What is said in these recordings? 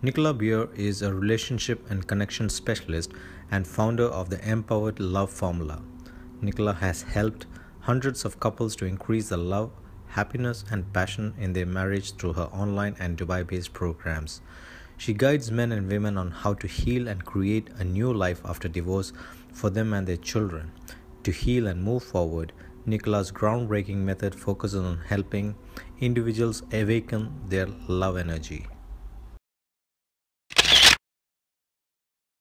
Nicola Beer is a relationship and connection specialist and founder of the Empowered Love Formula. Nicola has helped hundreds of couples to increase the love, happiness, and passion in their marriage through her online and Dubai based programs. She guides men and women on how to heal and create a new life after divorce for them and their children. To heal and move forward, Nicola's groundbreaking method focuses on helping individuals awaken their love energy.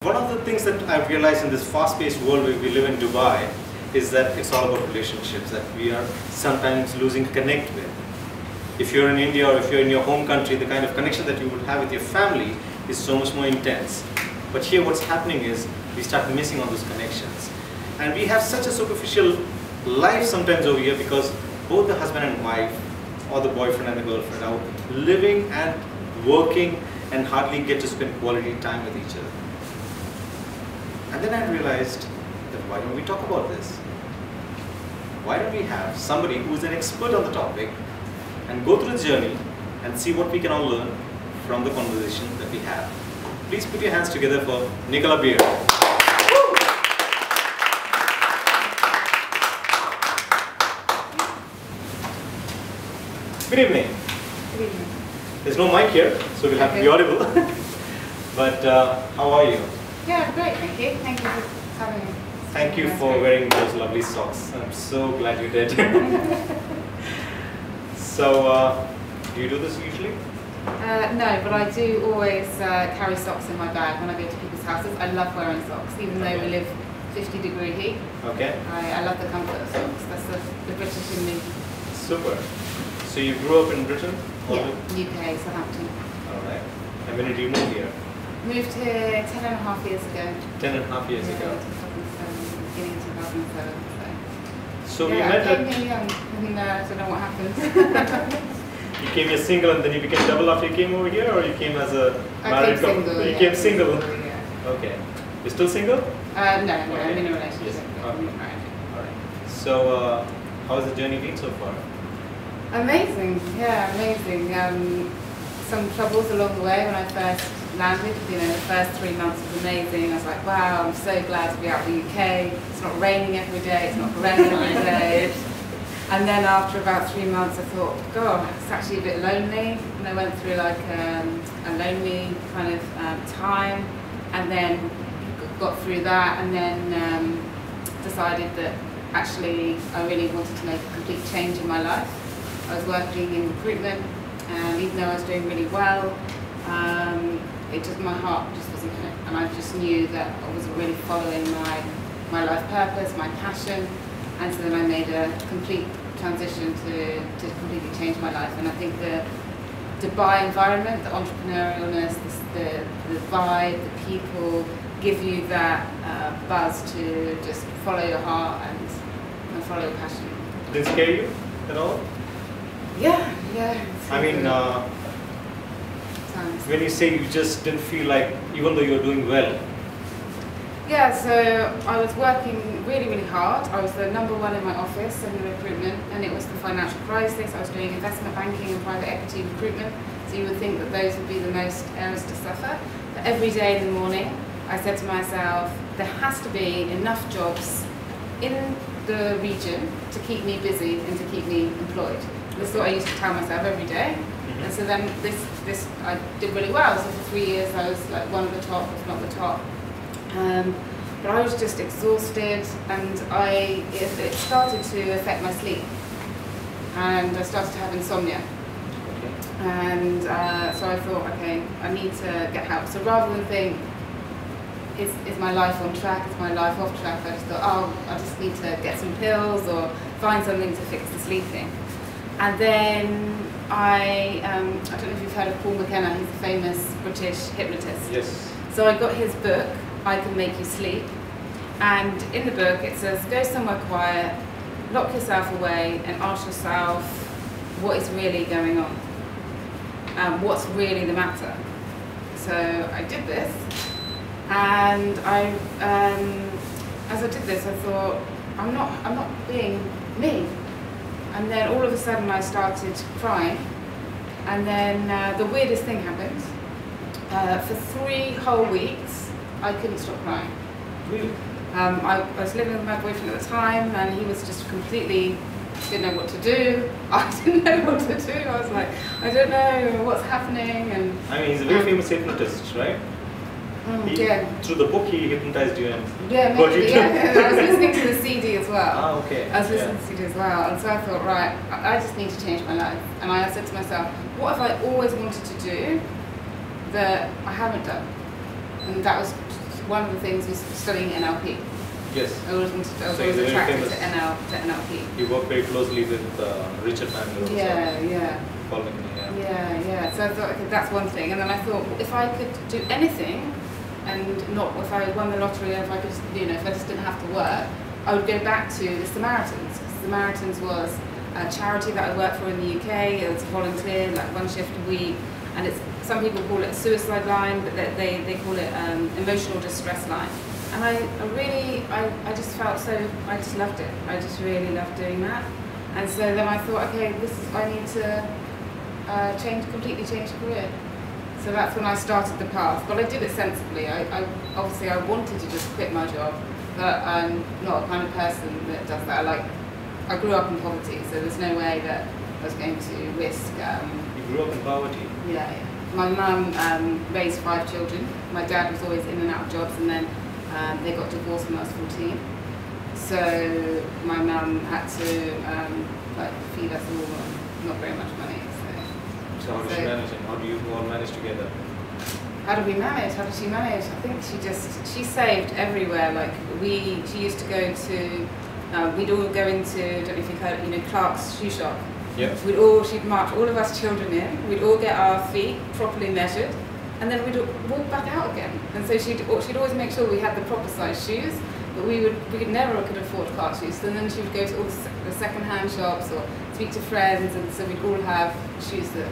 One of the things that I've realized in this fast-paced world where we live in Dubai is that it's all about relationships, that we are sometimes losing connect with. If you're in India or if you're in your home country, the kind of connection that you would have with your family is so much more intense. But here what's happening is we start missing on those connections. And we have such a superficial life sometimes over here because both the husband and wife or the boyfriend and the girlfriend are living and working and hardly get to spend quality time with each other. And then I realized that why don't we talk about this? Why don't we have somebody who is an expert on the topic and go through the journey and see what we can all learn from the conversation that we have. Please put your hands together for Nicola Beer. Good evening. Good evening. There's no mic here, so we'll have to be audible. But how are you? Yeah, great, thank you. Thank you for having me. Thank you for wearing those lovely socks. I'm so glad you did. So, do you do this usually? No, but I do always carry socks in my bag when I go to people's houses. I love wearing socks, even though we live 50-degree heat. Okay. I love the comfort of socks. That's the British in me. Super. So you grew up in Britain? Yeah, UK, Southampton. Alright. And when did you move here? Moved here 10.5 years ago. 10.5 years ago. 2007, beginning of 2007. So we yeah, met I came here young and I don't know what happened. You came here single and then you became double after you came over here, or you came as a married couple? Single, you yeah, came single? Yeah. Okay. You're still single? No, okay. I'm in a relationship. Yes. Yeah, I'm not married. Alright. So, how has the journey been so far? Amazing, yeah, amazing. Some troubles along the way when I first landed. You know, the first 3 months was amazing. I was like, wow, I'm so glad to be out in the UK. It's not raining every day, it's not raining every day. And then after about 3 months I thought, God, it's actually a bit lonely. And I went through like a lonely kind of time, and then got through that, and then decided that actually I really wanted to make a complete change in my life. I was working in recruitment, and even though I was doing really well, my heart just wasn't in it, and I just knew that I wasn't really following my life purpose, my passion, and so then I made a complete transition to completely change my life. And I think the Dubai environment, the entrepreneurialness, the vibe, the people give you that buzz to just follow your heart and follow your passion. Did it scare you at all? Yeah. I mean, when you say you just didn't feel like, even though you're doing well. Yeah, so I was working really, really hard. I was the #1 in my office in recruitment, and it was the financial crisis. I was doing investment banking and private equity recruitment, so you would think that those would be the most areas to suffer. But every day in the morning, I said to myself, there has to be enough jobs in the region to keep me busy and to keep me employed. This is what I used to tell myself every day. And so then this I did really well. So for 3 years I was like one of the top, if not the top. But I was just exhausted, and it started to affect my sleep. And I started to have insomnia. And so I thought, okay, I need to get help. So rather than think, is my life on track, is my life off track, I just thought, oh, I just need to get some pills or find something to fix the sleeping. And then I don't know if you've heard of Paul McKenna, he's a famous British hypnotist. Yes. So I got his book, I Can Make You Sleep, and in the book it says, go somewhere quiet, lock yourself away and ask yourself what is really going on, what's really the matter. So I did this, and as I did this I thought, I'm not being me. And then all of a sudden I started crying, and then the weirdest thing happened. For 3 whole weeks, I couldn't stop crying. Really? I was living with my boyfriend at the time, and he was just completely didn't know what to do. I didn't know what to do. I was like, I don't know what's happening. And I mean, he's a very famous hypnotist, right? Yeah. Through the book, he hypnotized you and maybe, you I was listening to the CD as well. Ah, okay. I was listening to the CD as well, and so I thought, right, I just need to change my life. And I said to myself, what have I always wanted to do that I haven't done? And that was one of the things was studying NLP. Yes. I was always attracted to NLP. You work very closely with Richard Bandler. Yeah. Paul McKinney, yeah. So I thought, okay, that's one thing. And then I thought, if I could do anything, and not if I won the lottery, or if I could, if I just didn't have to work, I would go back to the Samaritans. Because the Samaritans was a charity that I worked for in the UK. It was volunteer, like 1 shift a week. And it's some people call it a suicide line, but they call it emotional distress line. And I just felt so, I just loved it. I just really loved doing that. And so then I thought, okay, I need to completely change career. So that's when I started the path. But I did it sensibly. Obviously I wanted to just quit my job, but I'm not a kind of person that does that. I grew up in poverty, so there's no way that I was going to risk. You grew up in poverty? Yeah. My mum raised 5 children. My dad was always in and out of jobs, and then they got divorced when I was 14. So my mum had to feed us all on not very much money. So how did she manage, and how do you all manage together? How did we manage? How did she manage? I think she saved everywhere. She used to go to, we'd all go into, I don't know if you've heard, Clark's shoe shop. Yeah. She'd march all of us children in, we'd all get our feet properly measured, and then we'd walk back out again. And so she'd always make sure we had the proper size shoes, but we never could afford Clark's shoes. And then she would go to all the second-hand shops or speak to friends, and so we'd all have shoes that.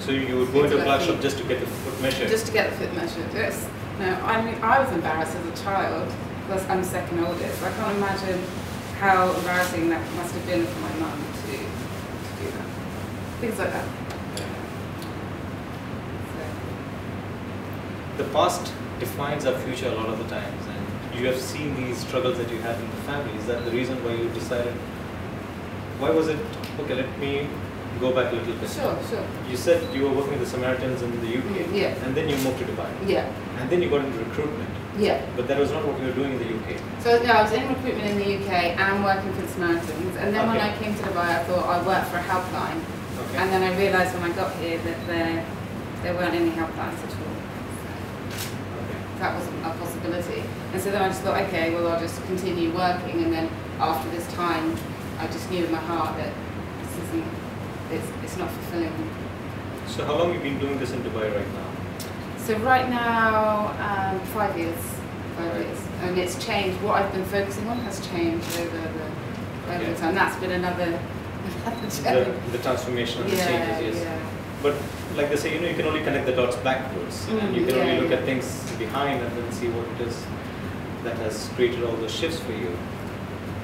So you would go into a Clark's shop just to get the foot measured? Just to get the foot measured, yes. No, I mean, I was embarrassed as a child, because I'm second oldest. I can't imagine how embarrassing that must have been for my mum to do that. Things like that. The past defines our future a lot of the times, and you have seen these struggles that you had in the family. Is that the reason why you decided? Why was it? Okay, let me go back a little bit. Sure. You said you were working with the Samaritans in the UK, yeah. And then you moved to Dubai. Yeah. And then you got into recruitment. Yeah. But that was not what you were doing in the UK. So no, I was in recruitment in the UK and working for the Samaritans. And then when I came to Dubai, I thought I'd work for a helpline. Okay. And then I realised when I got here that there weren't any helplines at all. That wasn't a possibility. And so then I just thought, okay, well, I'll just continue working. And then after this time, I just knew in my heart that it's not fulfilling. So how long have you been doing this in Dubai right now? So right now, 5 years. 5 years. And it's changed. What I've been focusing on has changed over the time. That's been another journey. The transformation and the changes, yes. Yeah. But like they say, you can only connect the dots backwards, and you can only look at things behind and then see what it is that has created all those shifts for you.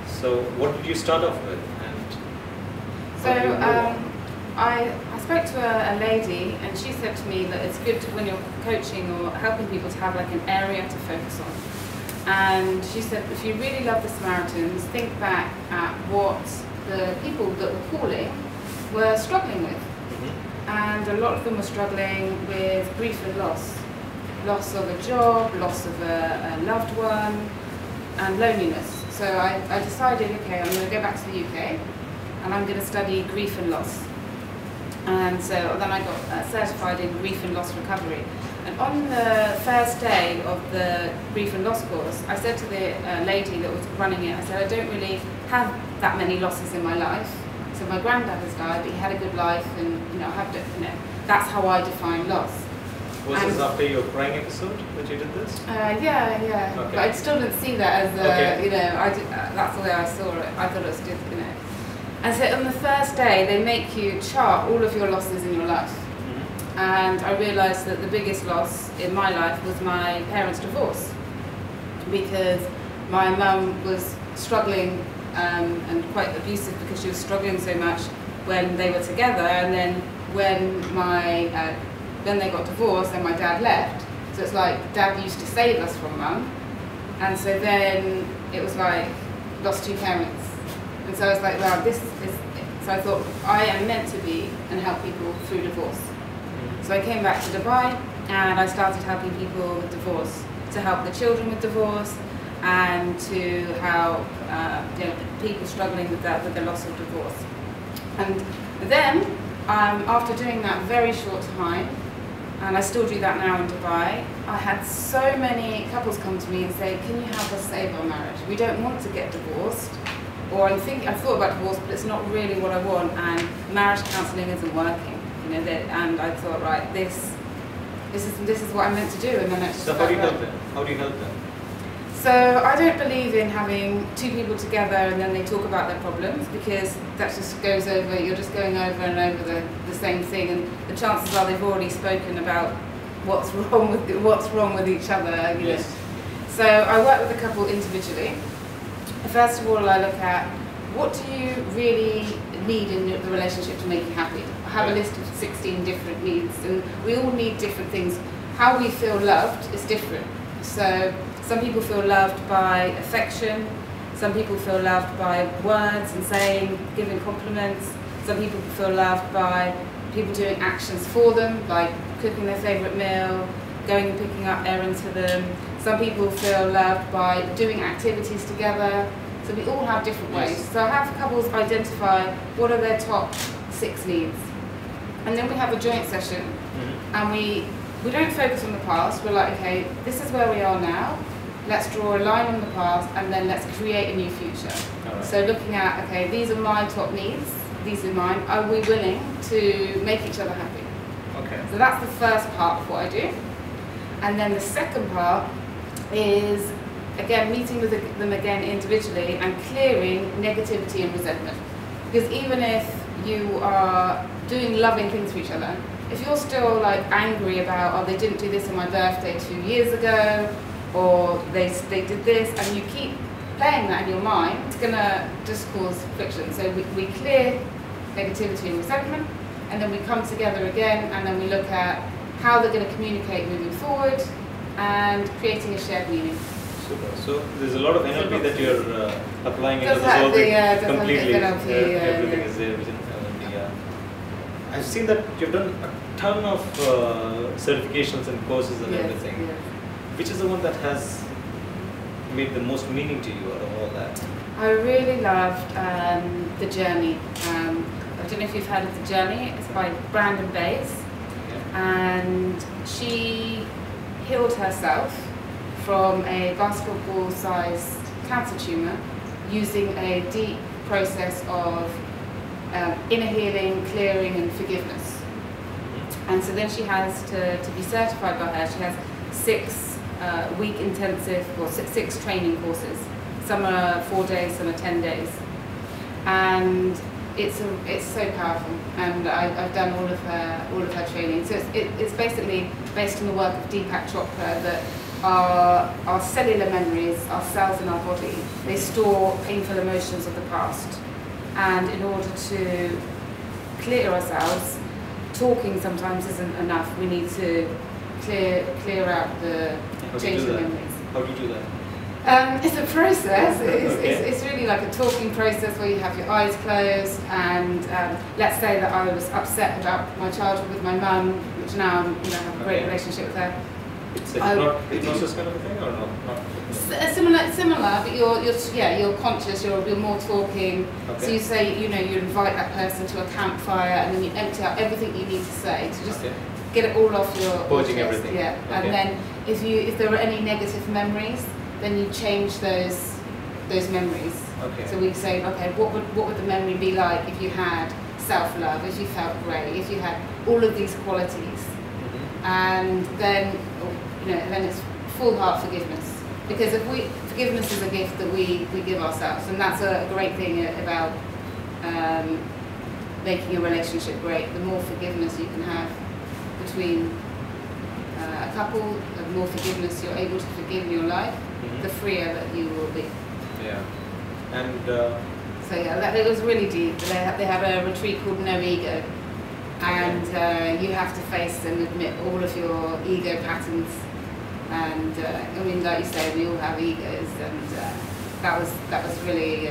So what did you start off with? I spoke to a lady, and she said to me that it's good when you're coaching or helping people to have like an area to focus on. And she said, if you really love the Samaritans, think back at what the people that were calling were struggling with. And a lot of them were struggling with grief and loss. Loss of a job, loss of a loved one, and loneliness. So I decided, okay, I'm going to go back to the UK, and I'm going to study grief and loss. And so then I got certified in grief and loss recovery. And on the first day of the grief and loss course, I said to the lady that was running it, I said, I don't really have that many losses in my life. So my granddad has died, but he had a good life, and that's how I define loss. Was this after your crying episode that you did this? Yeah. Okay. But I still didn't see that as that's the way I saw it. I thought it was just, And so on the first day, they make you chart all of your losses in your life. And I realised that the biggest loss in my life was my parents' divorce, because my mum was struggling and quite abusive because she was struggling so much when they were together, and then when my then they got divorced and my dad left. So it's like dad used to save us from mum, and so then it was like lost two parents. And so I was like, wow, this is. So I thought I am meant to be and help people through divorce. So I came back to Dubai and I started helping people with divorce, to help the children with divorce, and to help people struggling with the loss of divorce. And then, after doing that very short time, and I still do that now in Dubai, I had so many couples come to me and say, can you help us save our marriage? We don't want to get divorced. Or I thought about divorce, but it's not really what I want, and marriage counselling isn't working. And I thought, right, this is what I'm meant to do. And then so how do you help them? How do you help them? So I don't believe in having two people together and then they talk about their problems, because that just goes over. You're just going over and over the same thing, and the chances are they've already spoken about what's wrong with each other. You know? So I work with a couple individually. First of all, I look at what do you really need in the relationship to make you happy. I have a list of 16 different needs, and we all need different things. How we feel loved is different. So some people feel loved by affection, some people feel loved by words and giving compliments, some people feel loved by people doing actions for them, like cooking their favourite meal, going and picking up errands for them. Some people feel loved by doing activities together. So we all have different ways. So I have couples identify what are their top 6 needs. And then we have a joint session, and we don't focus on the past. We're like, okay, this is where we are now. Let's draw a line on the past, and then let's create a new future. Right. So looking at, okay, these are my top needs, these are mine. Are we willing to make each other happy? Okay. So that's the first part of what I do. And then the second part is, again, meeting with them again individually and clearing negativity and resentment. Because even if you are doing loving things for each other, if you're still like angry about, oh, they didn't do this on my birthday 2 years ago, or they did this, and you keep playing that in your mind, it's gonna just cause friction. So we clear negativity and resentment, and then we come together again, and then we look at how they're going to communicate moving forward and creating a shared meaning. Super. So there's a lot of NLP that you're applying into this whole thing completely. Everything is there within NLP. I've seen that you've done a ton of certifications and courses and everything. Yes. Which is the one that has made the most meaning to you out of all that? I really loved The Journey. I don't know if you've heard of The Journey. It's by Brandon Bays. And she healed herself from a basketball-sized cancer tumour using a deep process of inner healing, clearing and forgiveness. And so then she has to be certified by her. She has 6 week intensive, or 6 training courses. Some are 4 days, some are 10 days. And it's so powerful, and I've done all of her training. So it's basically based on the work of Deepak Chopra, that our cellular memories, our cells in our body, they store painful emotions of the past. And in order to clear ourselves, talking sometimes isn't enough. We need to clear out the changing memories. How do you do that? It's a process. It's really like a talking process where you have your eyes closed, and let's say that I was upset about my childhood with my mum, which now I have a great relationship with her. It's not hypnosis kind of a thing, or no? Not similar, but you're conscious. You're more talking. Okay. So you say, you invite that person to a campfire, and then you empty out everything you need to say. So just get it all off your purging chest. everything. Yeah, and then if there are any negative memories, then you change those memories. Okay. So we say, okay, what would the memory be like if you had self-love, if you felt great, if you had all of these qualities, and then then it's full heart forgiveness. Because forgiveness is a gift that we give ourselves, and that's a great thing about making a relationship great. The more forgiveness you can have between a couple, the more forgiveness you're able to forgive in your life, the freer that you will be. Yeah. And so it was really deep. They had a retreat called No Ego, and you have to face and admit all of your ego patterns. And I mean, like you say, we all have egos, and that was really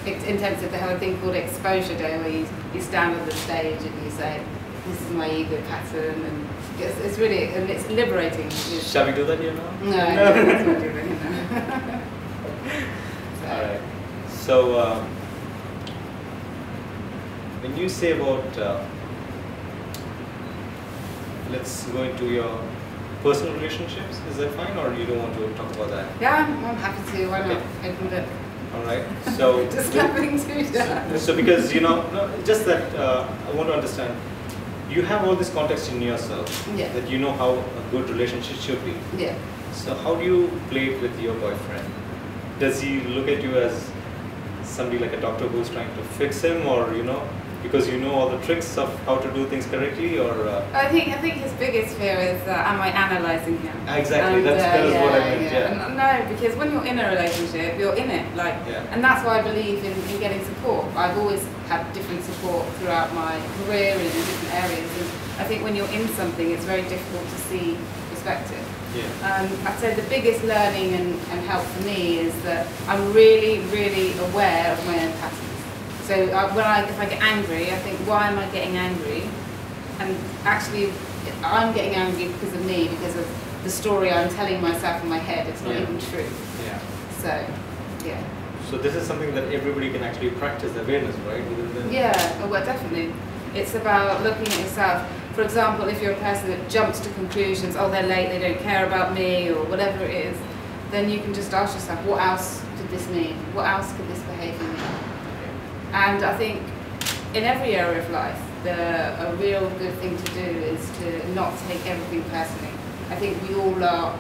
intensive. They have a thing called exposure day, where you stand on the stage and you say, "This is my ego pattern," and it's really, and it's liberating. Shall we do that here now? No, that's not doing it now. All right. So when you say about, let's go into your personal relationships, is that fine, or you don't want to talk about that? Yeah, I'm happy to. Why not? Open it. All right. So Just nothing to that. so because no, just that I want to understand. You have all this context in yourself, Yeah. that you know how a good relationship should be. Yeah. So how do you play it with your boyfriend? Does he look at you as somebody like a doctor who's trying to fix him, or because you know all the tricks of how to do things correctly, or? I think his biggest fear is am I analysing him? Exactly. And, that is what I meant. yeah. And no, because when you're in a relationship, you're in it. And that's why I believe in getting support. I've always had different support throughout my career in different areas, and I think when you're in something, it's very difficult to see perspective. Yeah. I'd say the biggest learning and help for me is that I'm really, really aware of my own patterns. So if I get angry, I think, why am I getting angry? And actually, I'm getting angry because of me, because of the story I'm telling myself in my head. It's not even true. Yeah. So, yeah. So this is something that everybody can actually practice awareness, right? Yeah, well, definitely. It's about looking at yourself. For example, if you're a person that jumps to conclusions, oh, they're late, they don't care about me, or whatever it is, then you can just ask yourself, what else did this mean? What else could this behaviour mean? And I think in every area of life, a real good thing to do is to not take everything personally. I think we all are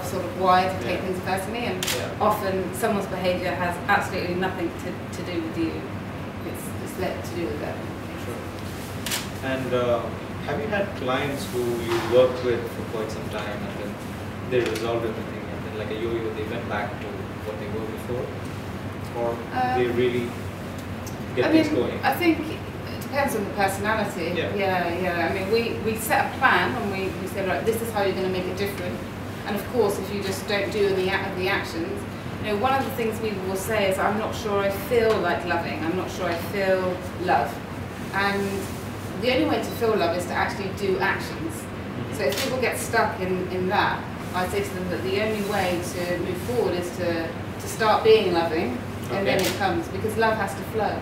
sort of wired to take things personally, and often someone's behaviour has absolutely nothing to do with you. It's to do with them. Sure. And have you had clients who you worked with for quite some time, and then they resolved everything, and then like a yo-yo, they went back to what they were before, or they really get things going? I think it depends on the personality. Yeah. I mean, we set a plan, and we said, right, this is how you're going to make it different. And of course, if you just don't do the actions, one of the things people will say is, I'm not sure I feel like loving. I'm not sure I feel love. And the only way to feel love is to actually do actions. So if people get stuck in that, I say to them that the only way to move forward is to start being loving, and then it comes, because love has to flow.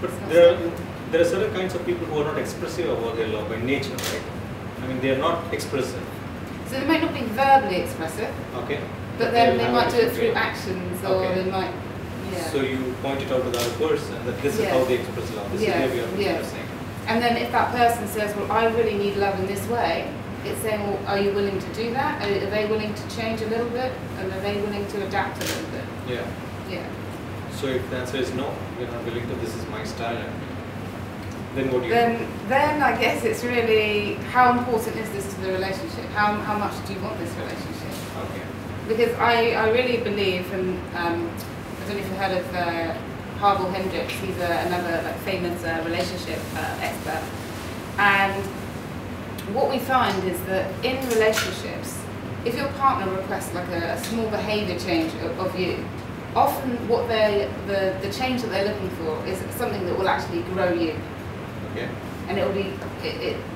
But there are certain kinds of people who are not expressive about their love by nature, right? I mean, they are not expressive. So they might not be verbally expressive, but then they might do it through actions, or they might, So you point it out to the other person that this is how they express love, this is their way of expressing. And then if that person says, well, I really need love in this way, it's saying, well, are you willing to do that? Are they willing to change a little bit? And are they willing to adapt a little bit? Yeah. So if the answer is no, you're not willing to, this is my style, then what do you do? Then I guess it's really, how important is this to the relationship? How much do you want this relationship? Because I really believe, and I don't know if you've heard of Harville Hendricks, he's another famous relationship expert. And what we find is that in relationships, if your partner requests like a small behaviour change of you, often what the change that they're looking for is something that will actually grow you. And it will be,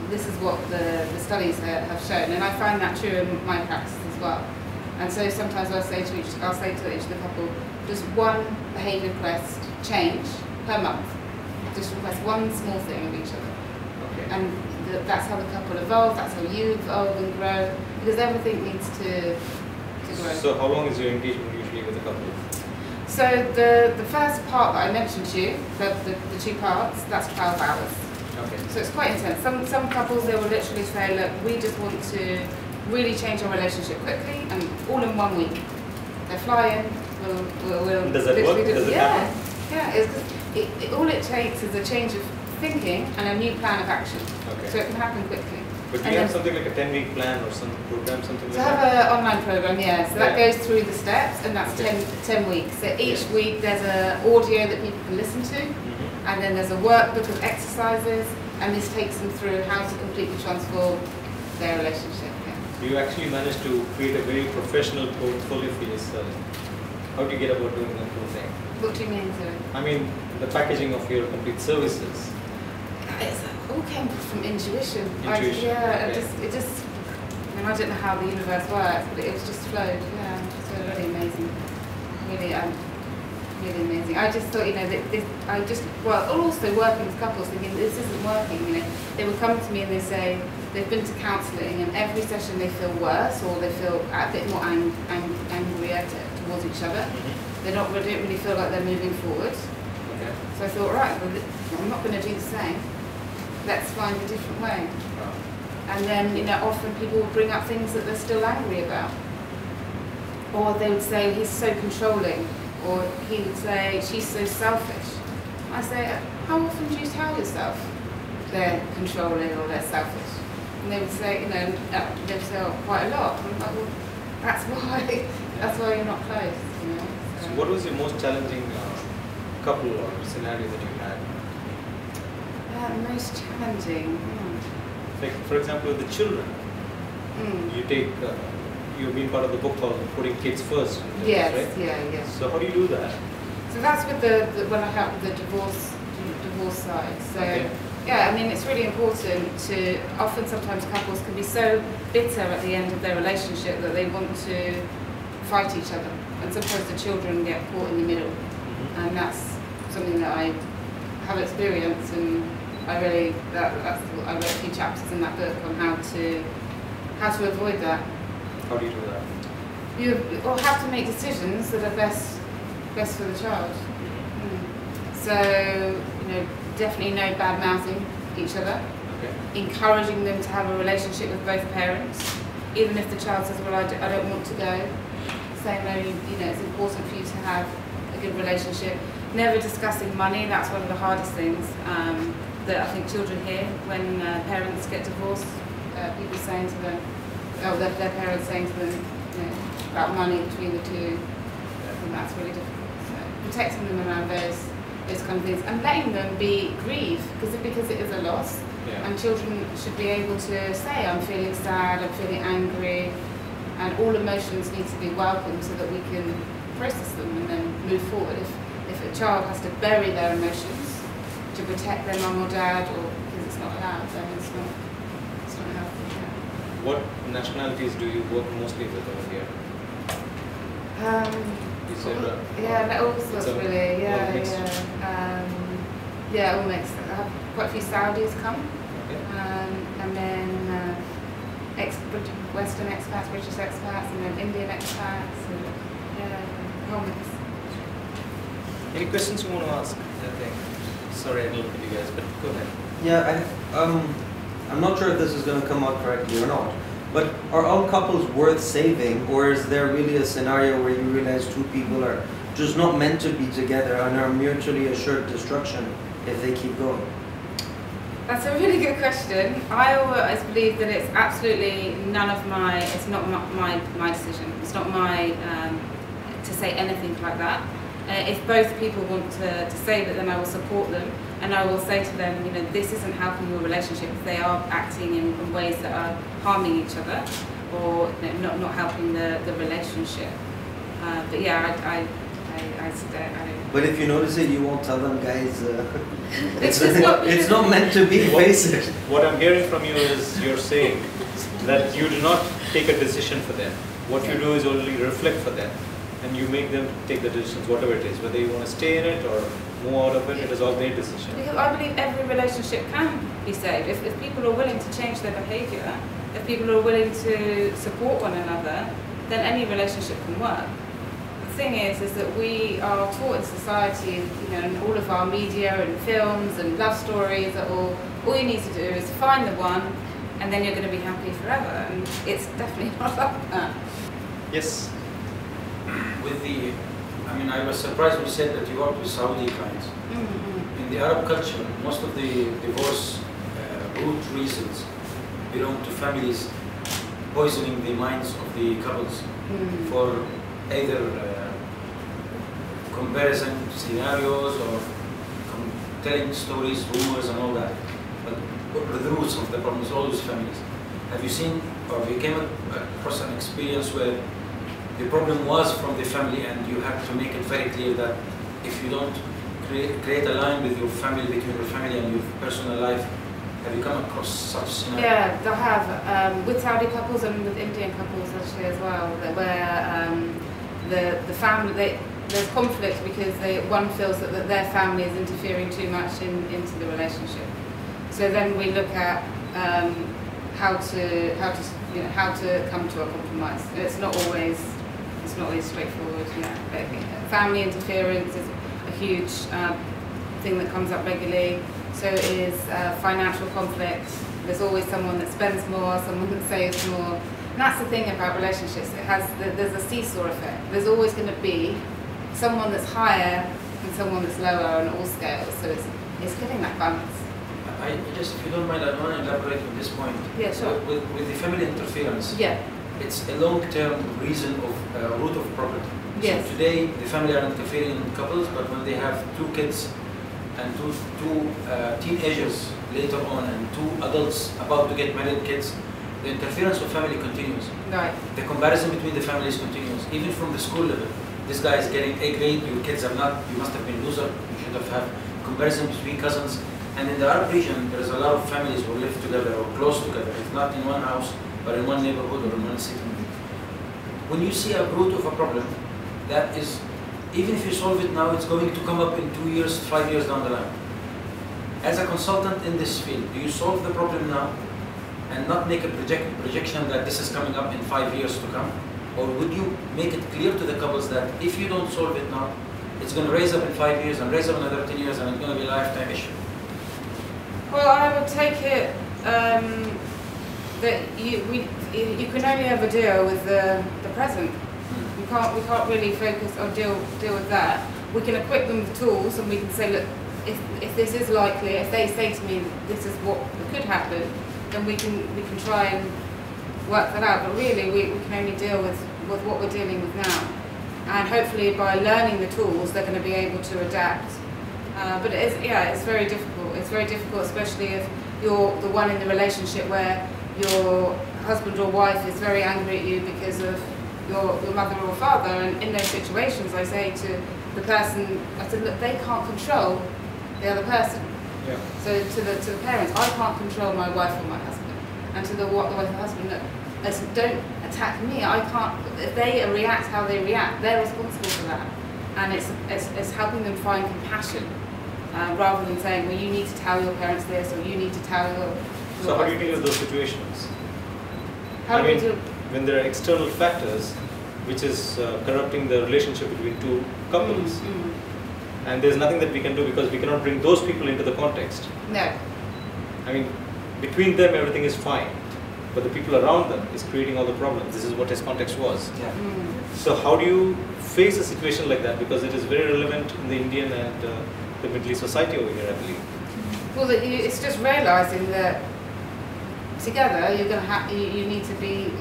this is what the studies have shown, and I find that true in my practice as well. And so sometimes I'll say to each of the couple, just one behaviour request change per month. Just request one small thing of each other. And that's how the couple evolve, that's how you evolve and grow, because everything needs to grow. So how long is your engagement usually with a couple? So the first part that I mentioned to you, the two parts, that's 12 hours. So it's quite intense. Some couples, they will literally say, look, we just want to really change our relationship quickly, and all in 1 week. They fly in, we'll Does that work? Does it happen? Yeah, all it takes is a change of thinking and a new plan of action. So it can happen quickly. But do you have something like a 10-week plan or some program, something like that? To have an online program, so that goes through the steps, and that's 10 weeks. So each week there's an audio that people can listen to, And then there's a workbook of exercises, and this takes them through how to completely transform their relationship. Yeah. You actually managed to create a very professional portfolio for yourself. How do you get about doing that whole thing? What do you mean, sorry? I mean, the packaging of your complete services. It all came from intuition. Intuition. I mean, I don't know how the universe works, but it was just flowed. Yeah, so really amazing. Really, really amazing. I just thought, also working with couples, thinking this isn't working. They would come to me and they say they've been to counselling, and every session they feel worse, or they feel a bit more angry towards each other. They don't really feel like they're moving forward. Okay. So I thought, right, well, I'm not going to do the same. Let's find a different way. And then, often people will bring up things that they're still angry about. Or they would say, he's so controlling. Or he would say, she's so selfish. I say, how often do you tell yourself they're controlling or they're selfish? And they would say, they'd say, oh, quite a lot. And I'm like, well, that's why you're not close. So what was your most challenging couple or scenario that you had? Most challenging. Like, for example, with the children, you've been part of the book called Putting Kids First. Yes, right? yeah. So how do you do that? So that's with when I help with the divorce side. So okay. yeah, I mean, it's really important to. Sometimes couples can be so bitter at the end of their relationship that they want to fight each other, and sometimes the children get caught in the middle, and that's something that I have experienced, and I wrote a few chapters in that book on how to avoid that. How do you do that? You will have to make decisions that are best for the child. So, definitely no bad mouthing each other. Okay. Encouraging them to have a relationship with both parents, even if the child says, "Well, I don't want to go." Saying, "No, it's important for you to have a good relationship." Never discussing money. That's one of the hardest things that I think children hear when parents get divorced. People saying to them, their parents saying to them, about money between the two. And that's really difficult. So protecting them around those kind of things, and letting them grieve because it is a loss. Yeah. And children should be able to say, "I'm feeling sad, I'm feeling angry," and all emotions need to be welcomed so that we can process them and then move forward. If a child has to bury their emotions to protect their mum or dad, or because it's not allowed, then it's not healthy. Yeah. What nationalities do you work mostly with over here? All sorts really. Yeah. All mixed. I have quite a few Saudis come, okay. And then Western expats, British expats, and then Indian expats. And, whole mix. Any questions you want to ask? Sorry, I didn't look at you guys, but go ahead. Yeah, I'm not sure if this is going to come out correctly or not, but are all couples worth saving, or is there really a scenario where you realize two people are just not meant to be together and are mutually assured destruction if they keep going? That's a really good question. I always believe that it's absolutely it's not my decision. It's not my to say anything like that. If both people want to save it, then I will support them, and I will say to them, this isn't helping your relationship if they are acting in ways that are harming each other, or not helping the relationship. But yeah, I don't. But if you notice it, you won't tell them, guys. It's not meant to be. Face it. What I'm hearing from you is you're saying that you do not take a decision for them. What you do is only reflect for them, and you make them take the decisions, whatever it is, whether you want to stay in it or move out of it. It is all their decision. Because I believe every relationship can be saved if people are willing to change their behaviour. If people are willing to support one another, then any relationship can work. The thing is that we are taught in society, in all of our media and films and love stories, that all you need to do is find the one, and then you're going to be happy forever. And it's definitely not like that. Yes. I was surprised when you said that you worked with Saudi clients. In the Arab culture, most of the divorce root reasons belong to families poisoning the minds of the couples for either comparison scenarios or telling stories, rumors, and all that. But the roots of the problem is always families. Have you seen or you came across an experience where the problem was from the family and you have to make it very clear that if you don't create a line with your family, between your family and your personal life, have you come across such scenario? Yeah, I have, with Saudi couples and with Indian couples actually as well, where the family, there's conflict because one feels that their family is interfering too much into the relationship. So then we look at how to come to a compromise. It's not always straightforward. Yeah, but family interference is a huge thing that comes up regularly. So is financial conflict. There's always someone that spends more, someone that saves more. And that's the thing about relationships. There's a seesaw effect. There's always going to be someone that's higher and someone that's lower on all scales. So it's getting that balance. I just, if you don't mind, I want to elaborate on this point. Yeah, sure. With the family interference, yeah, it's a long-term reason of root of problem. Yes. So today, the family are interfering in couples, but when they have 2 kids and two teenagers later on and 2 adults about to get married kids, the interference of family continues. right. The comparison between the families continues, even from the school level. This guy is getting A grade, your kids are not, you must have been loser, you should have had comparison between cousins. And in the Arab region, there is a lot of families who live together or close together, if not in one house, but in one neighborhood or in one city. When you see a root of a problem, that is, even if you solve it now, it's going to come up in 2 years, 5 years down the line. As a consultant in this field, do you solve the problem now and not make a projection that this is coming up in 5 years to come? Or would you make it clear to the couples that if you don't solve it now, it's going to raise up in 5 years and raise up in another 10 years and it's going to be a lifetime issue? Well, I would take it that you can only ever deal with the present. We can't really focus or deal with that. We can equip them with tools and we can say, look, if this is likely, if they say to me this is what could happen, then we can try and work that out. But really, we can only deal with what we're dealing with now. And hopefully, by learning the tools, they're going to be able to adapt. But it's very difficult. It's very difficult, especially if you're the one in the relationship where your husband or wife is very angry at you because of your mother or father. And in those situations, I say to the person, I said, look, they can't control the other person. Yeah. So to the parents, I can't control my wife or my husband. And to the wife or husband, look, I said, don't attack me. I can't. If they react how they react, they're responsible for that. And it's helping them find compassion. Rather than saying, well, you need to tell your parents this, or you need to tell your So how do you deal with those situations? How do we do? When there are external factors which is corrupting the relationship between 2 couples, and there's nothing that we can do because we cannot bring those people into the context. No. I mean, between them everything is fine, but the people around them is creating all the problems. This is what his context was. Yeah. So how do you face a situation like that? Because it is very relevant in the Indian and the Middle East society over here, I believe. Well, it's just realising that together you're going to you need to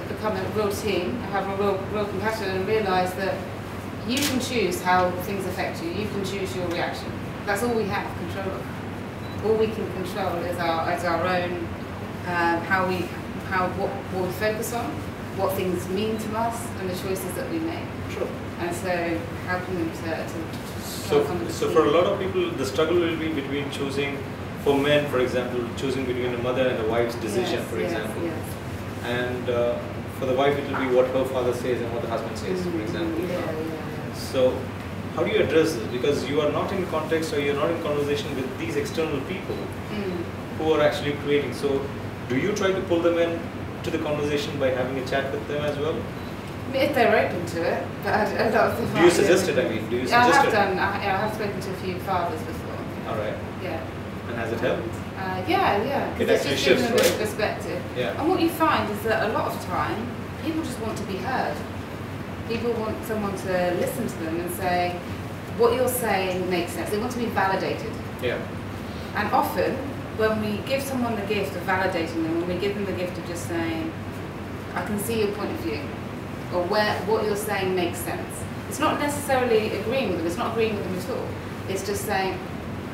become a real team, have a real compassion, and realise that you can choose how things affect you. You can choose your reaction. That's all we have control of. All we can control is our own what we focus on, what things mean to us, and the choices that we make. Sure. And so helping them to So for a lot of people, the struggle will be between choosing, for men, for example, choosing between a mother and a wife's decision, yes, for yes, example. yes. And for the wife, it will be what her father says and what the husband says, for example. Yeah. So how do you address this? Because you are not in context or you're not in conversation with these external people who are actually creating. So do you try to pull them in to the conversation by having a chat with them as well? If they're open to it, but a lot of them Do you suggest it? I mean, do you Yeah, I suggest have it? done. I have spoken to a few fathers before. All right. Yeah. And has it helped? Yeah. It 'Cause it's actually just giving shifts, them a bit right? of perspective. Yeah. And what you find is that a lot of time, people just want to be heard. People want someone to listen to them and say, what you're saying makes sense. They want to be validated. Yeah. And often, when we give someone the gift of validating them, when we give them the gift of just saying, I can see your point of view, or what you're saying makes sense. It's not necessarily agreeing with them, it's not agreeing with them at all. It's just saying,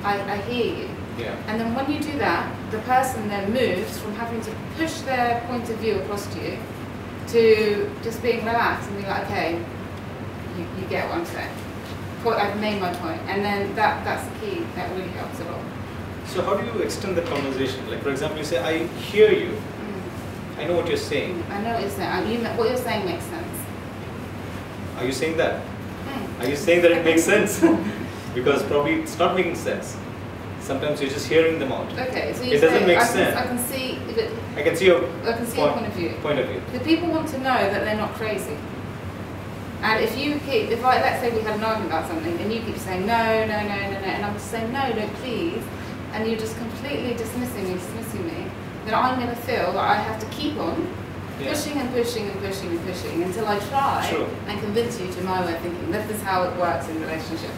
I hear you. Yeah. And then when you do that, the person then moves from having to push their point of view across to you to just being relaxed and being like, okay, you get what I'm saying. I've made my point. And then that's the key. That really helps a lot. So how do you extend the conversation? Like, for example, you say, I hear you. I know what you're saying. I know what you're saying. What you're saying makes sense. Are you saying that? Are you saying that it makes sense? Because probably it's not making sense. Sometimes you're just hearing them out. Okay, so you it doesn't make sense. I can see that. I can see your point of view. Point of view. The people want to know that they're not crazy. And if you keep, let's say we had an argument about something, and you keep saying no, and I'm just saying no, please, and you're just completely dismissing me, then I'm going to feel that I have to keep on pushing until I try and convince you to my way of thinking. This is how it works in relationship.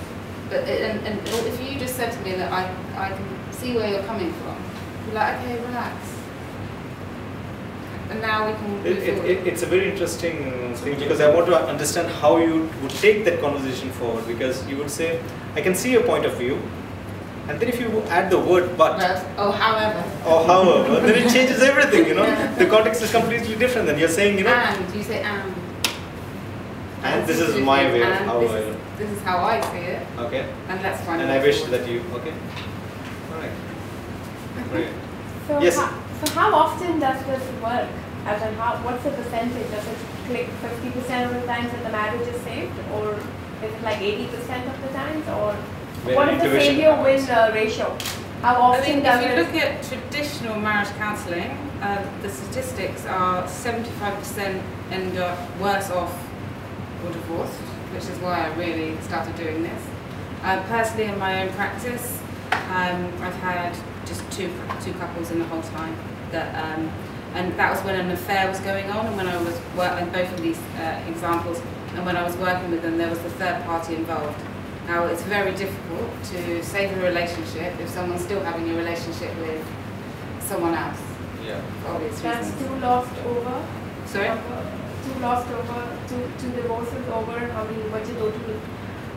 But and if you just said to me that I can see where you're coming from, you're like, okay, relax. And now we can move forward. It's a very interesting thing, because I want to understand how you would take that conversation forward, because you would say, I can see your point of view, and then if you add the word but, however, then it changes everything, you know. The context is completely different. Then you're saying, you know, and you say and this is my way of how this is how I see it. Okay. And let's find. And I wish that you. Okay. All right. Great. So yes. So how often does this work? As in, what's the percentage? Does it click 50% of the times that the marriage is saved, or is it like 80% of the times, or what is the failure win ratio? How often does if you look at traditional marriage counselling, the statistics are 75% end up worse off or divorced, which is why I really started doing this. Personally, in my own practice, I've had just two couples in the whole time that. And that was when an affair was going on, and when I was in both of these examples, and when I was working with them, there was the third party involved. Now, it's very difficult to save a relationship if someone's still having a relationship with someone else. Yeah. For obvious That's reasons. two lost over. Sorry? Two divorces over. How many? What's the total?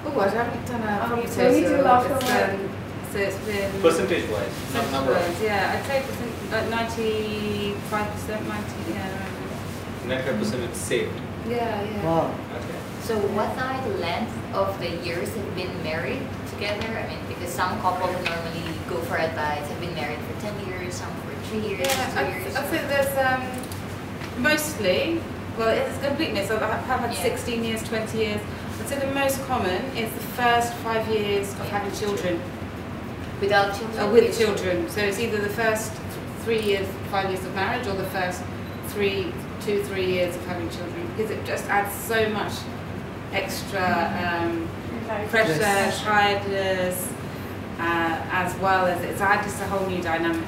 Oh, I haven't done a only two lost over. So it's been percentage-wise, not number-wise. Yeah, I'd say 95%, 90%, yeah. 95% it's saved. Yeah. Wow. Okay. So what are the length of the years they've been married together? I mean, because some couples normally go for advice, have been married for 10 years, some for 3 years, Yeah, 2 years. I'd say there's mostly, well, it's a complete mix. I've had 16 years, 20 years. I'd say the most common is the first 5 years of having children. Without children? With children. So it's either the first 3 years, 5 years of marriage, or the first 3 years of having children, because it just adds so much extra pressure, tiredness, as well as it's just a whole new dynamic.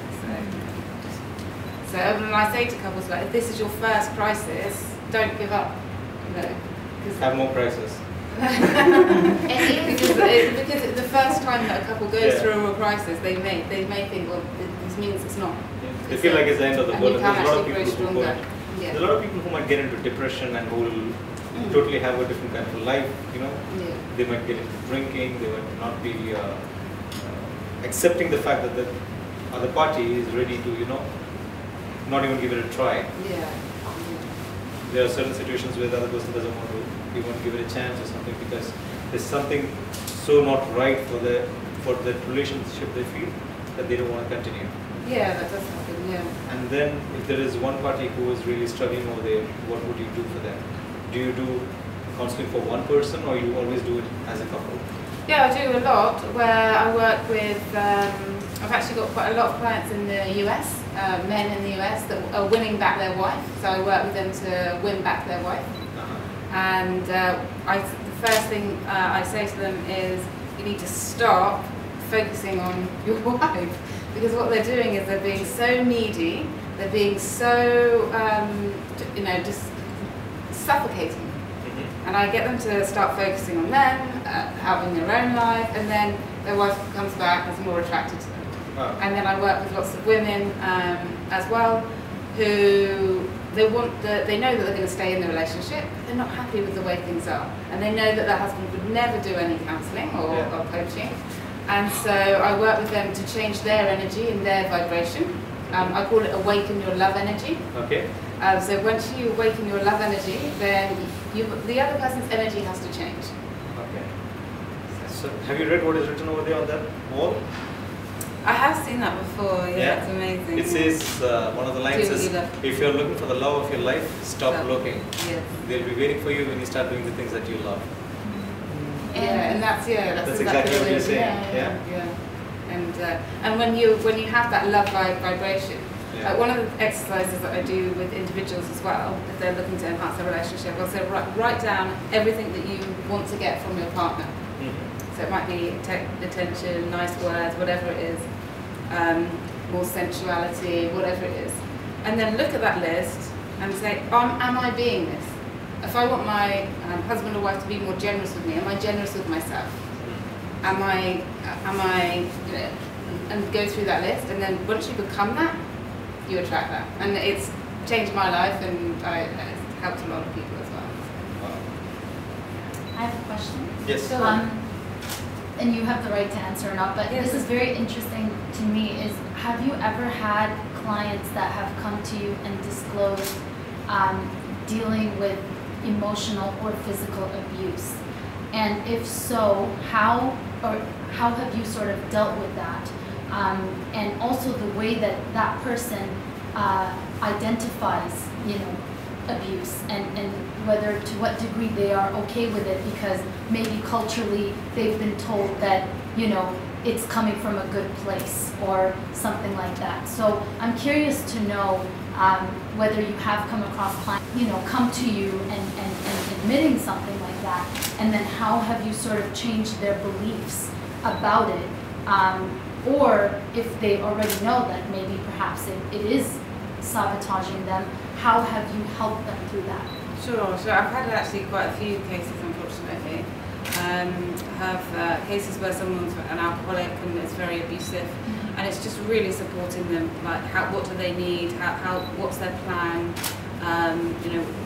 So when I say to couples, like, if this is your first crisis, don't give up. You know, Have more crisis. because the first time that a couple goes through a crisis, they may think, well, this means it's not. Yeah. They feel like it's the end of the world. And there's a lot of people who there's a lot of people who might get into depression and who will totally have a different kind of life. You know, they might get into drinking. They might not be accepting the fact that the other party is ready to, not even give it a try. Yeah. There are certain situations where the other person doesn't want to even give it a chance or something, because there's something so not right for the relationship they feel that they don't want to continue. Yeah, that does happen, yeah. And then if there is one party who is really struggling over there, what would you do for them? Do you do counseling for one person, or you always do it as a couple? Yeah, I do a lot, where I work with, I've actually got quite a lot of clients in the US, men in the US that are winning back their wife, so I work with them to win back their wife. And the first thing I say to them is, you need to stop focusing on your wife, because what they're doing is they're being so needy, they're being so, just suffocating. And I get them to start focusing on them, having their own life, and then their wife comes back and is more attracted to them. Wow. And then I work with lots of women as well, who they know that they're going to stay in the relationship, but they're not happy with the way things are, and they know that their husband would never do any counselling or coaching, And so I work with them to change their energy and their vibration. I call it awaken your love energy. Okay. So once you awaken your love energy, then the other person's energy has to change. Okay. So have you read what is written over there on that wall? I have seen that before. Yeah, it's amazing. It says, one of the lines is, if you're looking for the love of your life, stop looking. Yes. They'll be waiting for you when you start doing the things that you love. Yeah, and that's exactly what you're saying. Yeah. And when you have that love vibration, one of the exercises that I do with individuals as well, if they're looking to enhance their relationship, I'll say write down everything that you want to get from your partner. So it might be attention, nice words, whatever it is, more sensuality, whatever it is, and then look at that list and say, am I being this? If I want my husband or wife to be more generous with me, am I generous with myself? Am I, and go through that list, and then once you become that, you attract that. And it's changed my life, and it's helped a lot of people as well. I have a question. Yes. So, and you have the right to answer or not, but this is very interesting to me, is have you ever had clients that have come to you and disclosed dealing with emotional or physical abuse? And if so, how have you sort of dealt with that? And also the way that that person identifies, abuse, and whether to what degree they are okay with it, because maybe culturally they've been told that, it's coming from a good place or something like that. So I'm curious to know whether you have come across clients, come to you and admitting something like that, and then how have you sort of changed their beliefs about it, or if they already know that maybe perhaps it is sabotaging them, how have you helped them through that? Sure. So I've had actually quite a few cases, unfortunately. Have cases where someone's an alcoholic and is very abusive, and it's just really supporting them, like what do they need, what's their plan,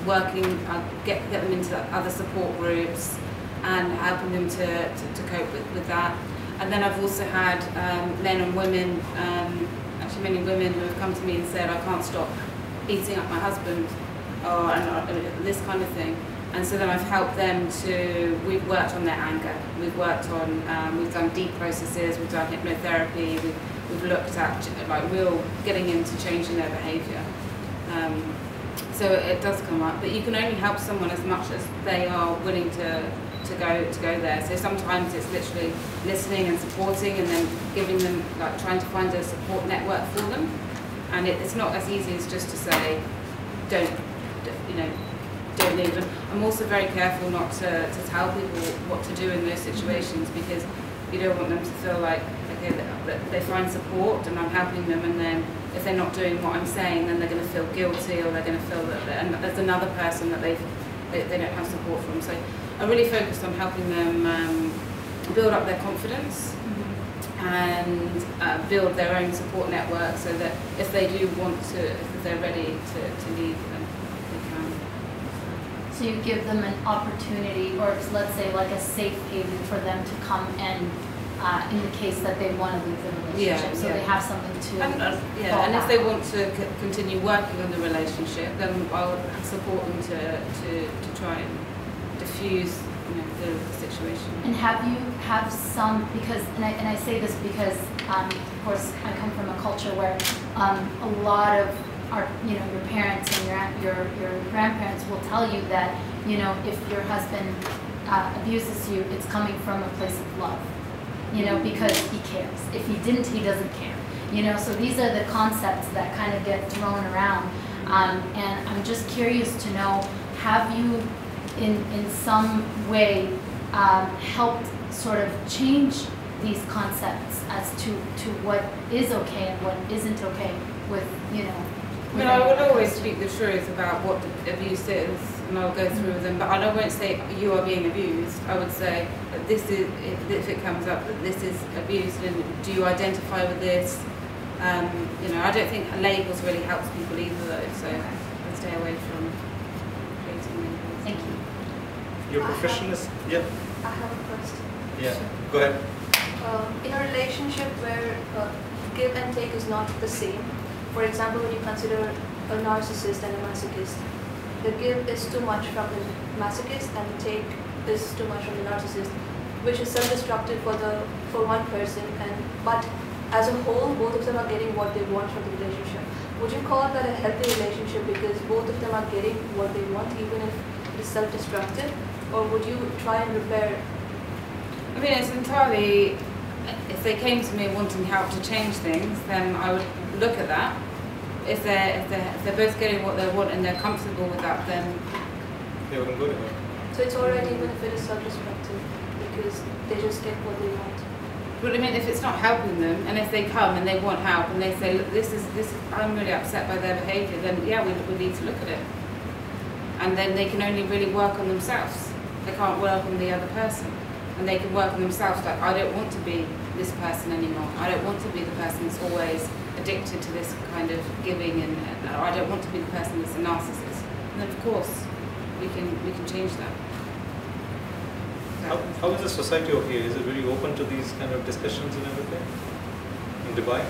working, get them into other support groups and helping them to cope with that. And then I've also had men and women, actually many women, who have come to me and said, I can't stop beating up my husband, or this kind of thing. And so then I've helped them we've worked on their anger, we've worked on, we've done deep processes, we've done hypnotherapy, we've looked at real getting into changing their behaviour. So it does come up, but you can only help someone as much as they are willing to go there. So sometimes it's literally listening and supporting, and then giving them, trying to find a support network for them. And it's not as easy as just to say, don't leave. And I'm also very careful not to tell people what to do in those situations, because you don't want them to feel like, okay, that they find support and I'm helping them, and then if they're not doing what I'm saying, then they're going to feel guilty, or they're going to feel that there's another person that they don't have support from. So I really focused on helping them build up their confidence and build their own support network, so that if they do want to, if they're ready to leave, then they can. So you give them an opportunity, or let's say like a safe haven for them to come and in the case that they want to leave the relationship, so they have something to and if they want to continue working on the relationship, then I'll support them to try and diffuse the situation. And have some, because, and I say this because of course I come from a culture where a lot of our, your parents and your grandparents will tell you that, if your husband abuses you, it's coming from a place of love, because he cares. If he didn't, he doesn't care. So these are the concepts that kind of get thrown around. And I'm just curious to know, have you in some way helped sort of change these concepts as to what is okay and what isn't okay with, I would always speak the truth about what the abuse is, and I'll go through them, but I won't say you are being abused. I would say that this is, if it comes up that this is abuse, and do you identify with this? I don't think labels really helps people either, though, so I stay away from creating labels. Thank you. Your profession is, I have a question. Yeah, go ahead. In a relationship where give and take is not the same, for example, when you consider a narcissist and a masochist, the give is too much from the masochist and the take is too much from the narcissist, which is self-destructive for one person, but as a whole, both of them are getting what they want from the relationship. Would you call that a healthy relationship because both of them are getting what they want, even if it is self-destructive? Or would you try and repair? I mean, it's entirely, if they came to me wanting help to change things, then I would look at that. If they're both getting what they want and they're comfortable with that, then they wouldn't go to her. So it's alright even if it is self-destructive because they just get what they want. But I mean, if it's not helping them, and if they come and they want help, and they say, "Look, this is, I'm really upset by their behaviour," then yeah, we need to look at it. And then they can only really work on themselves. They can't work on the other person, and they can work on themselves. Like, I don't want to be this person anymore. I don't want to be the person that's always addicted to this kind of giving, and I don't want to be the person that's a narcissist. And then of course, we can change that. How is the society over here? Is it really open to these kind of discussions and everything in Dubai?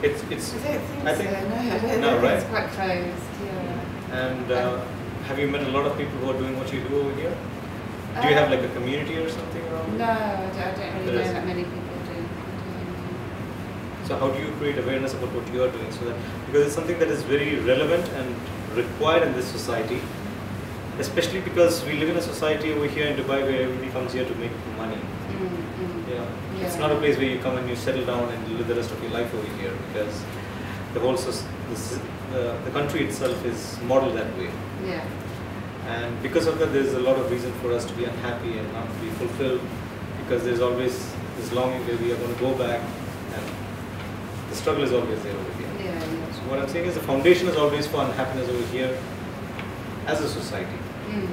I think no, right? It's quite closed, yeah. And have you met a lot of people who are doing what you do over here? Do you have like a community or something around? No, I don't really know that many people do. So how do you create awareness about what you are doing so that, because it's something that is very relevant and required in this society, especially because we live in a society over here in Dubai where everybody comes here to make money. Yeah. It's not a place where you come and you settle down and you live the rest of your life over here, because the whole the country itself is modeled that way. Yeah. And because of that, there's a lot of reason for us to be unhappy and not to be fulfilled, because there's always this longing where we are going to go back, and the struggle is always there over here. Yeah. So what I'm saying is the foundation is always for unhappiness over here as a society.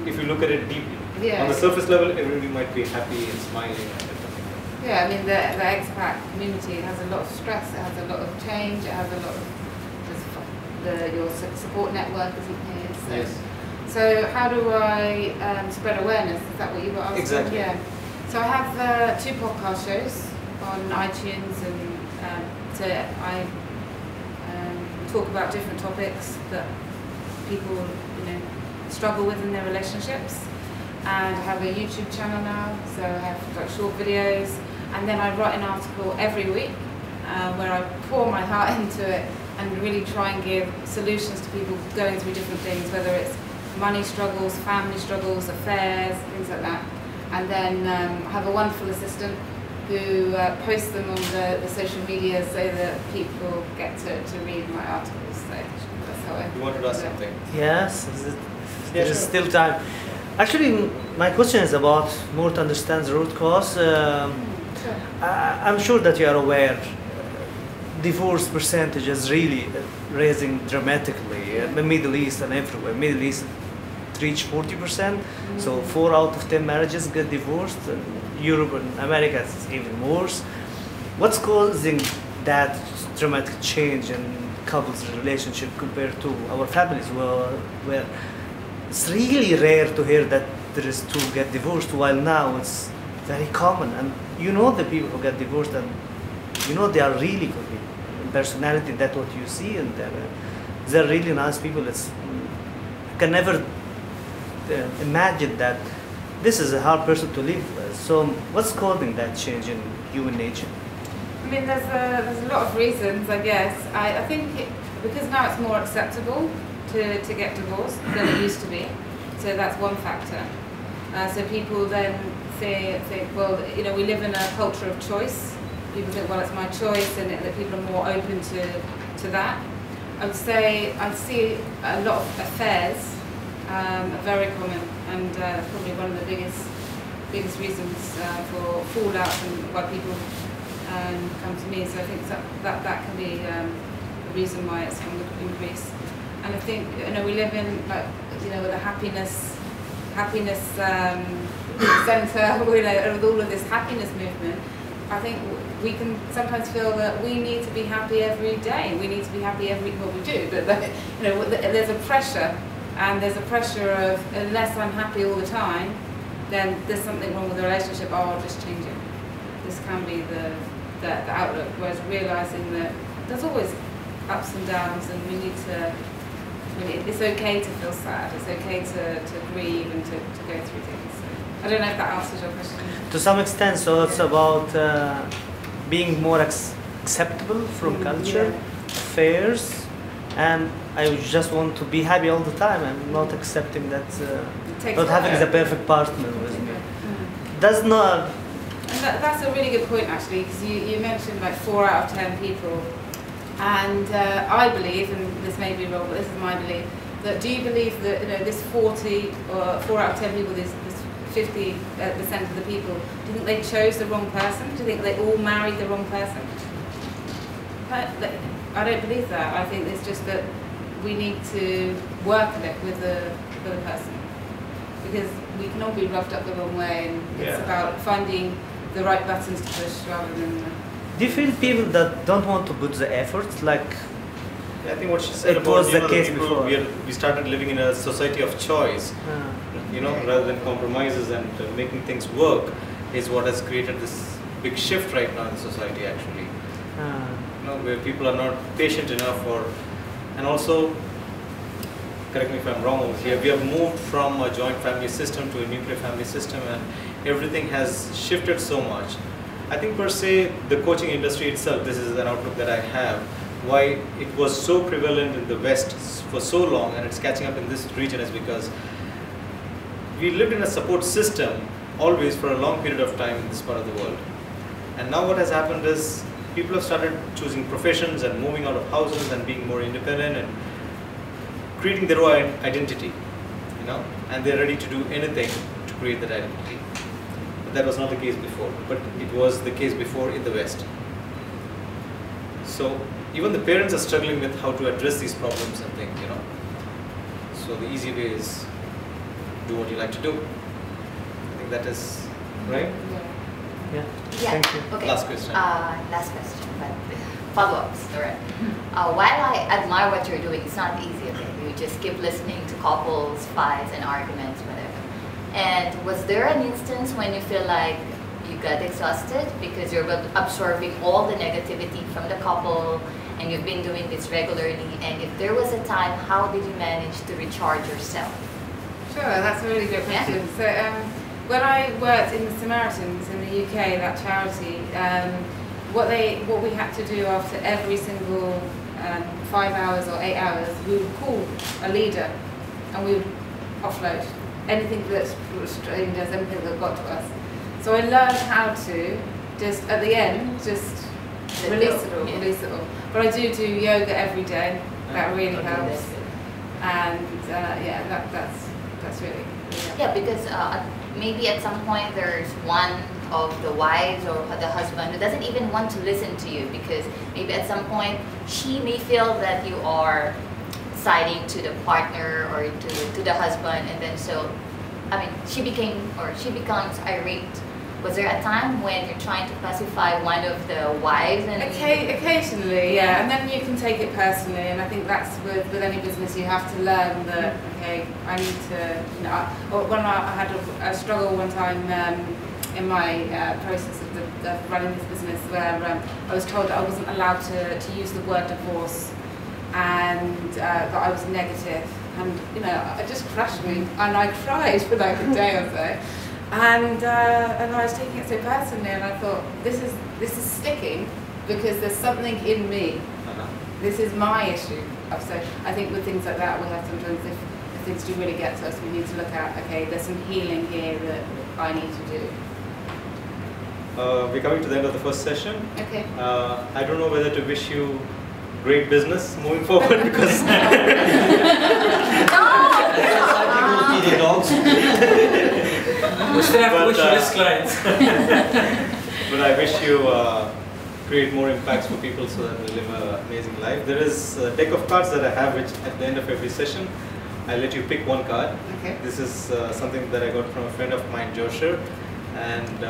If you look at it deeply. Yeah. On the surface level, everybody might be happy and smiling and everything. Yeah, I mean the expat community has a lot of stress, it has a lot of change, it has a lot of your support network isn't here. So. Yes. So how do I spread awareness? Is that what you were asking? Exactly. Yeah. So I have 2 podcast shows on iTunes, and so I talk about different topics that people struggle with in their relationships. And I have a YouTube channel now, so I have like short videos, and then I write an article every week where I pour my heart into it and really try and give solutions to people going through different things, whether it's money struggles, family struggles, affairs, things like that. And then I have a wonderful assistant who posts them on the social media so that people get to read my articles. So that's how I You wanted to ask something? Yes, there is still time. Actually, my question is about more to understand the root cause. Sure. I'm sure that you are aware divorce percentage is really raising dramatically in the Middle East and everywhere. Middle East reach 40%, so 4 out of 10 marriages get divorced. And Europe and America is even worse. What's causing that dramatic change in couples' relationship compared to our families, where it's really rare to hear that there is two get divorced, while now it's very common, and the people who get divorced, and they are really good people. In personality, that's what you see, and they're really nice people. I can never imagine that this is a hard person to live with. So what's causing that change in human nature? I mean, there's a lot of reasons, I guess. I think because now it's more acceptable to get divorced than it used to be, so that's one factor. So people then think, well, we live in a culture of choice. People think, well, it's my choice, and that people are more open to that. I would say I see a lot of affairs are very common, and probably one of the biggest reasons for fallout and why people come to me. So I think that can be a reason why it's on the increase. And I think we live in with a happiness centre, with all of this happiness movement. I think we can sometimes feel that we need to be happy every day. We need to be happy we do, but there's a pressure, and there's a pressure of unless I'm happy all the time, then there's something wrong with the relationship. I'll just change it. this can be the outlook, whereas realising that there's always ups and downs, and we need to, it's okay to feel sad, it's okay to grieve and to go through things. So, I don't know if that answers your question. To some extent, so it's about being more acceptable from culture, affairs, and I just want to be happy all the time and not accepting that, not having the perfect partner with me. That's not... And that's a really good point actually, because you mentioned like 4 out of 10 people, and I believe, and this may be wrong, but this is my belief, that do you believe that this 40 or 4 out of 10 people, this 50% of the people, do you think they chose the wrong person? Do you think they all married the wrong person? I don't believe that. I think it's just that we need to work a bit with the person, because we can all be rubbed up the wrong way, and it's about finding the right buttons to push rather than... Do you feel people that don't want to put the effort, like... I think what she said it about was the case people, before. We started living in a society of choice, rather than compromises and making things work, is what has created this big shift right now in society actually. Where people are not patient enough, and also, correct me if I'm wrong over here, we have moved from a joint family system to a nuclear family system, and everything has shifted so much. I think per se, the coaching industry itself, this is an outlook that I have, why it was so prevalent in the West for so long and it's catching up in this region is because we lived in a support system always for a long period of time in this part of the world. And now what has happened is people have started choosing professions and moving out of houses and being more independent and creating their own identity, and they're ready to do anything to create that identity. But that was not the case before, but it was the case before in the West. So even the parents are struggling with how to address these problems and things, So the easy way is do what you like to do. I think that is right. Yeah. Thank you. Okay. Last question. Last question, but follow-ups. All right. While I admire what you're doing, it's not easy. Okay, you just keep listening to couples, fights, and arguments, whatever. And was there an instance when you feel like you got exhausted because you're absorbing all the negativity from the couple, and you've been doing this regularly? And if there was a time, how did you manage to recharge yourself? Sure, that's a really good question. So when I worked in the Samaritans in the UK, that charity, what we had to do after every single 5 hours or 8 hours, we would call a leader and we would offload anything that's strained us, anything that got to us. So I learned how to just at the end just release it all. But I do yoga every day. That really helps. And that's really because maybe at some point there's one of the wives or the husband who doesn't even want to listen to you, because maybe at some point she may feel that you are siding to the partner or to the husband, and then she becomes irate. Was there a time when you're trying to pacify one of the wives? And occasionally, yeah, and then you can take it personally, and I think that's with any business you have to learn that, okay, I need to, when I had a struggle one time in my process of running this business where I was told that I wasn't allowed to use the word divorce, and that I was negative, and it just crushed me, and I cried for like a day or so. And I was taking it so personally, and I thought, this is sticking because there's something in me. This is my issue. So I think with things like that, we have sometimes, if things do really get to us, we need to look at, okay, there's some healing here that I need to do. We're coming to the end of the first session. Okay. I don't know whether to wish you great business moving forward because. We still have to wish you less clients. But I wish you create more impacts for people so that they live an amazing life. There is a deck of cards that I have, which at the end of every session, I'll let you pick one card. Okay. This is something that I got from a friend of mine, Joshua. And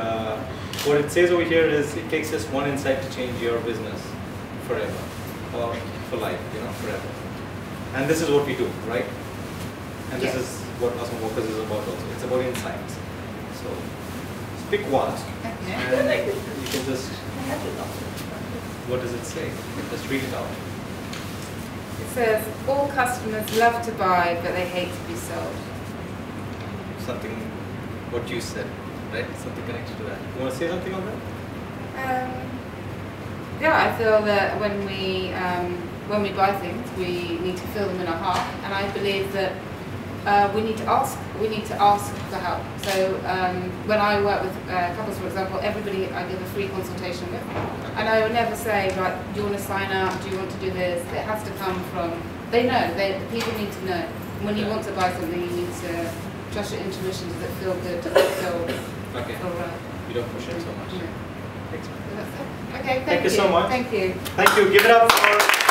what it says over here is, it takes just one insight to change your business forever, or for life, forever. And this is what we do, right? And this is what Awesome Workers is about also. It's about insights. So Pick one. Okay. And you can just, what does it say? Just read it out. It says, all customers love to buy, but they hate to be sold. Something, what you said, right? Something connected to that. You want to say something on that? Yeah, I feel that when we buy things, we need to feel them in our heart, and I believe that we need to ask for help. So when I work with couples, for example, everybody I give a free consultation with, and I would never say, right, do you want to sign up? Do you want to do this? It has to come from, they know, people need to know. When you want to buy something, you need to trust your intuition. Does it feel good? Does it feel right? You don't push it so much. Yeah. Thanks. So that's it. Okay, Thank you so much. Thank you. Thank you. Give it up for